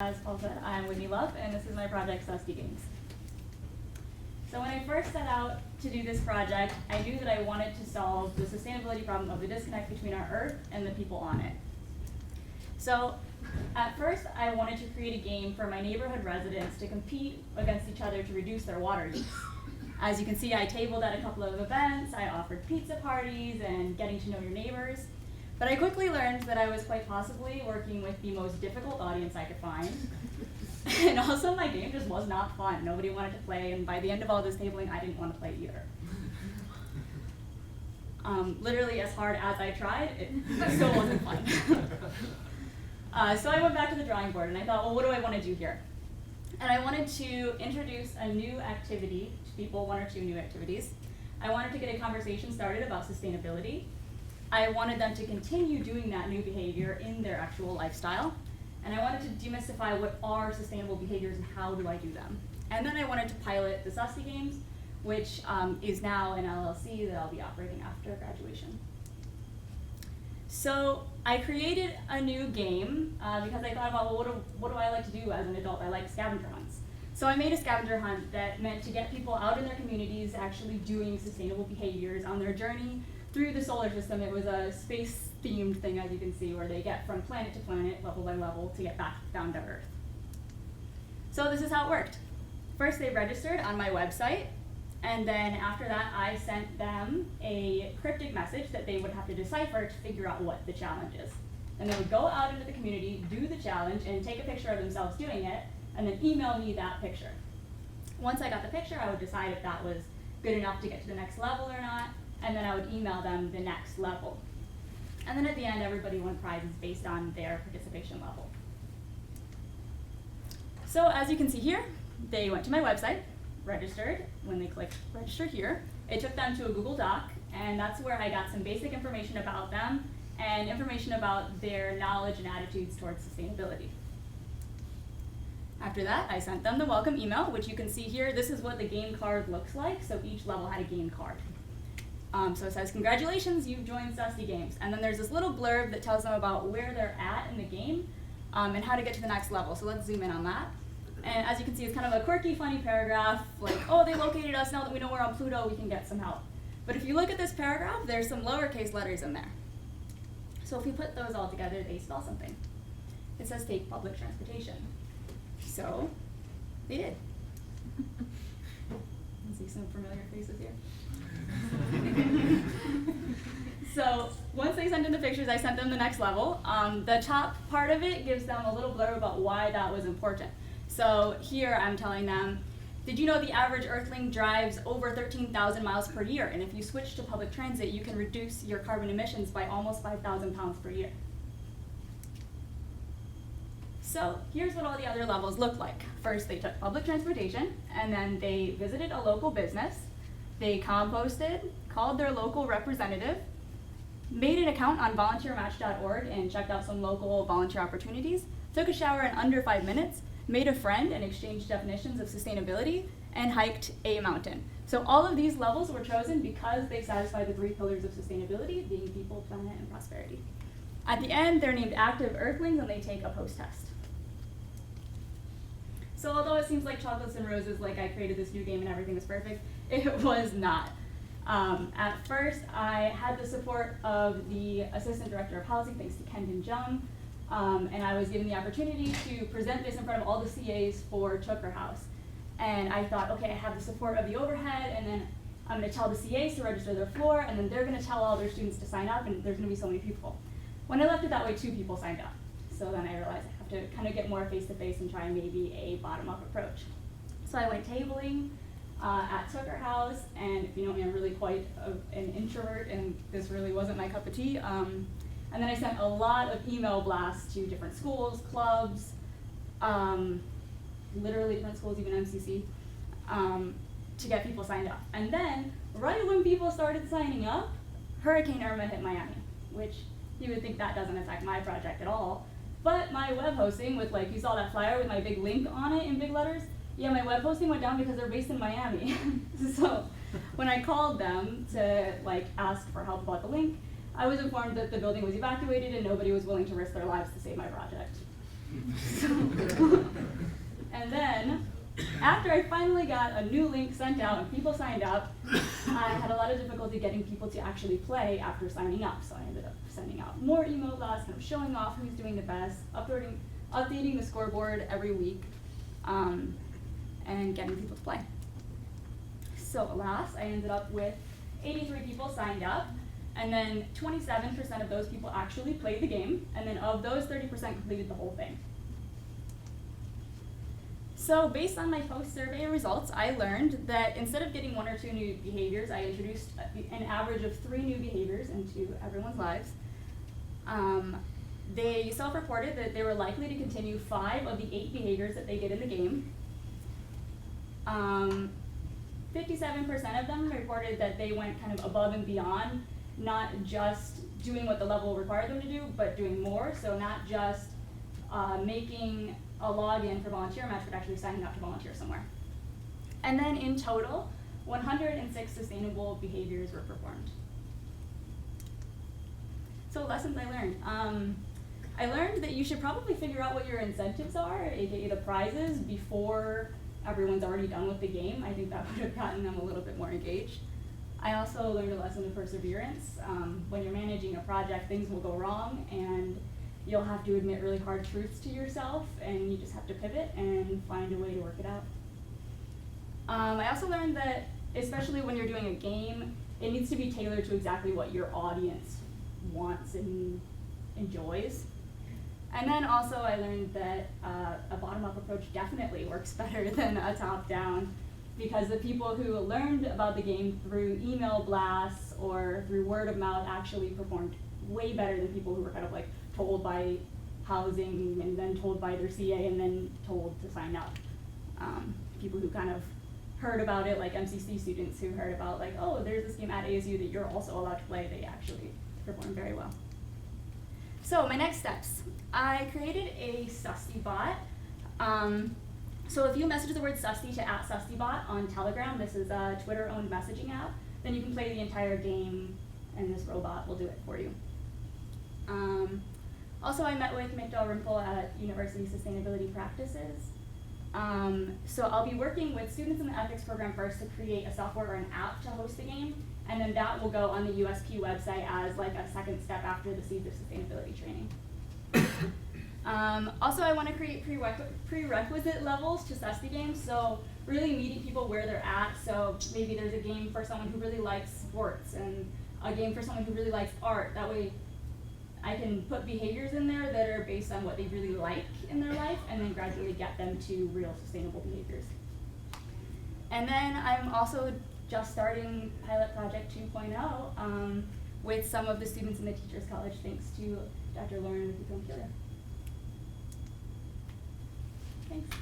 As Paul said, I'm Whitney Love, and this is my project, Susty Games. So when I first set out to do this project, I knew that I wanted to solve the sustainability problem of the disconnect between our Earth and the people on it. So at first, I wanted to create a game for my neighborhood residents to compete against each other to reduce their water use. As you can see, I tabled at a couple of events, I offered pizza parties and getting to know your neighbors. But I quickly learned that I was quite possibly working with the most difficult audience I could find. And also my game just was not fun. Nobody wanted to play, and by the end of all this tabling, I didn't want to play either. Literally as hard as I tried, it still wasn't fun. So I went back to the drawing board and I thought, well, what do I want to do here? And I wanted to introduce a new activity to people, one or two new activities. I wanted to get a conversation started about sustainability. I wanted them to continue doing that new behavior in their actual lifestyle. And I wanted to demystify what are sustainable behaviors and how do I do them. And then I wanted to pilot the Susty Games, which is now an LLC that I'll be operating after graduation. So I created a new game because I thought about, well, what do I like to do as an adult? I like scavenger hunts. So I made a scavenger hunt that meant to get people out in their communities actually doing sustainable behaviors on their journey through the solar system. It was a space-themed thing, as you can see, where they get from planet to planet, level by level, to get back down to Earth. So this is how it worked. First, they registered on my website, and then after that, I sent them a cryptic message that they would have to decipher to figure out what the challenge is. And they would go out into the community, do the challenge, and take a picture of themselves doing it, and then email me that picture. Once I got the picture, I would decide if that was good enough to get to the next level or not, and then I would email them the next level. And then at the end, everybody won prizes based on their participation level. So as you can see here, they went to my website, registered. When they clicked register here, it took them to a Google Doc, and that's where I got some basic information about them and information about their knowledge and attitudes towards sustainability. After that, I sent them the welcome email, which you can see here. This is what the game card looks like, so each level had a game card. So it says, congratulations, you've joined Susty Games. And then there's this little blurb that tells them about where they're at in the game and how to get to the next level. So let's zoom in on that. And as you can see, it's kind of a quirky, funny paragraph, like, oh, they located us, now that we know we're on Pluto, we can get some help. But if you look at this paragraph, there's some lowercase letters in there. So if we put those all together, they spell something. It says take public transportation. So they did. I see some familiar faces here. So once they sent in the pictures, I sent them the next level. The top part of it gives them a little blurb about why that was important. So here I'm telling them, did you know the average Earthling drives over 13,000 miles per year? And if you switch to public transit, you can reduce your carbon emissions by almost 5,000 pounds per year. So here's what all the other levels look like. First, they took public transportation, and then they visited a local business. They composted, called their local representative, made an account on volunteermatch.org and checked out some local volunteer opportunities, took a shower in under 5 minutes, made a friend and exchanged definitions of sustainability, and hiked a mountain. So all of these levels were chosen because they satisfy the 3 pillars of sustainability, being people, planet, and prosperity. At the end, they're named active Earthlings and they take a post-test. So although it seems like chocolates and roses, like I created this new game and everything was perfect, it was not. At first, I had the support of the Assistant Director of Housing, thanks to Kendon Jung, and I was given the opportunity to present this in front of all the CAs for Chooker House. And I thought, okay, I have the support of the overhead, and then I'm going to tell the CAs to register their floor, and then they're going to tell all their students to sign up, and there's going to be so many people. When I left it that way, 2 people signed up. So then I realized I have to kind of get more face-to-face and try maybe a bottom-up approach. So I went tabling at Chooker House, and if you know me, I'm really quite an introvert, and this really wasn't my cup of tea. And then I sent a lot of email blasts to different schools, clubs, literally different schools, even MCC, to get people signed up. And then, right when people started signing up, Hurricane Irma hit Miami, which you would think that doesn't affect my project at all. But my web hosting with, like, you saw that flyer with my big link on it in big letters? Yeah, my web hosting went down because they're based in Miami. So when I called them to, like, ask for help about the link, I was informed that the building was evacuated and nobody was willing to risk their lives to save my project. And then, after I finally got a new link sent out and people signed up, I had a lot of difficulty getting people to actually play after signing up. So I ended up sending out more email blasts, kind of showing off who's doing the best, updating the scoreboard every week, and getting people to play. So alas, I ended up with 83 people signed up, and then 27% of those people actually played the game, and then of those, 30% completed the whole thing. So based on my post-survey results, I learned that instead of getting 1 or 2 new behaviors, I introduced an average of 3 new behaviors into everyone's lives. They self-reported that they were likely to continue 5 of the 8 behaviors that they did in the game. 57% of them reported that they went kind of above and beyond, not just doing what the level required them to do, but doing more. So not just making a login for volunteer match, but actually signing up to volunteer somewhere. And then in total, 106 sustainable behaviors were performed. So lessons I learned. I learned that you should probably figure out what your incentives are, aka the prizes, before everyone's already done with the game. I think that would have gotten them a little bit more engaged. I also learned a lesson of perseverance. When you're managing a project, things will go wrong, and you'll have to admit really hard truths to yourself, and you just have to pivot and find a way to work it out. I also learned that, especially when you're doing a game, it needs to be tailored to exactly what your audience wants and enjoys. And then also I learned that a bottom-up approach definitely works better than a top-down, because the people who learned about the game through email blasts or through word of mouth actually performed way better than people who were kind of like told by housing and then told by their CA and then told to sign up. People who kind of heard about it, like MCC students who heard about like, oh, there's this game at ASU that you're also allowed to play, they actually performed very well. So my next steps. I created a Susty bot. So if you message the word Susty to @SustyBot on Telegram, this is a Twitter-owned messaging app, then you can play the entire game and this robot will do it for you. Also, I met with Mick Dalrymple at University Sustainability Practices. So I'll be working with students in the ethics program first to create a software or an app to host the game, and then that will go on the USP website as like a second step after the Seeds of Sustainability training. Also, I want to create prerequisite levels to Susty Games, so really meeting people where they're at. So maybe there's a game for someone who really likes sports and a game for someone who really likes art. That way I can put behaviors in there that are based on what they really like in their life and then gradually get them to real sustainable behaviors. And then I'm also just starting Pilot Project 2.0 with some of the students in the Teachers College, thanks to Dr. Lauren Computer. Thanks.